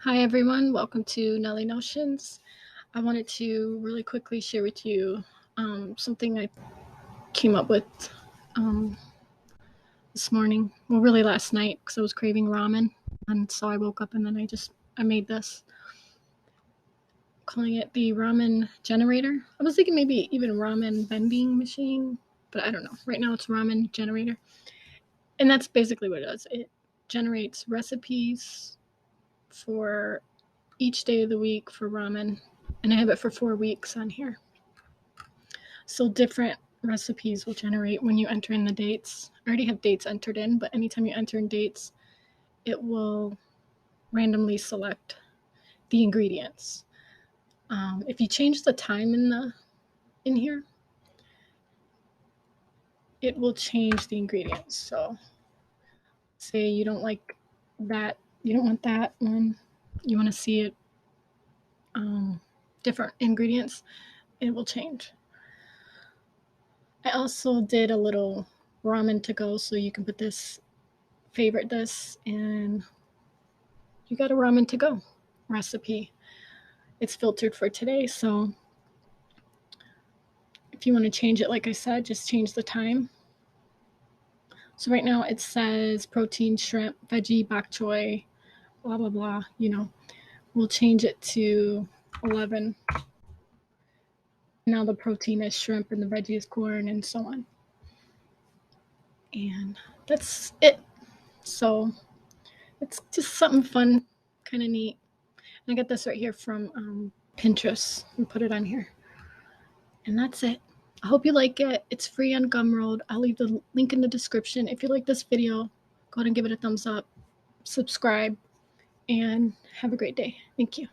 Hi everyone, welcome to NellieNotions. I wanted to really quickly share with you something I came up with um, this morning. Well, really last night because I was craving ramen, and so I woke up and then I made this, calling it the ramen generator. I was thinking maybe even ramen vending machine, but I don't know. Right now it's ramen generator, and that's basically what it does. It generates recipes for each day of the week for ramen, and I have it for 4 weeks on here. So different recipes will generate when you enter in the dates. I already have dates entered in, but anytime you enter in dates, it will randomly select the ingredients. If you change the time in here, it will change the ingredients. So say you don't like that, you don't want that one, you want to see it different ingredients, it will change. I also did a little ramen to go, so you can put this, favorite this, and you got a ramen to go recipe. It's filtered for today, so if you want to change it, like I said, just change the time. So right now it says protein, shrimp, veggie, bok choy, blah, blah, blah, We'll change it to 11. Now the protein is shrimp and the veggie is corn and so on. And that's it. So it's just something fun, kind of neat. And I got this right here from Pinterest and put it on here. And that's it. I hope you like it. It's free on Gumroad. I'll leave the link in the description. If you like this video, go ahead and give it a thumbs up, subscribe, and have a great day. Thank you.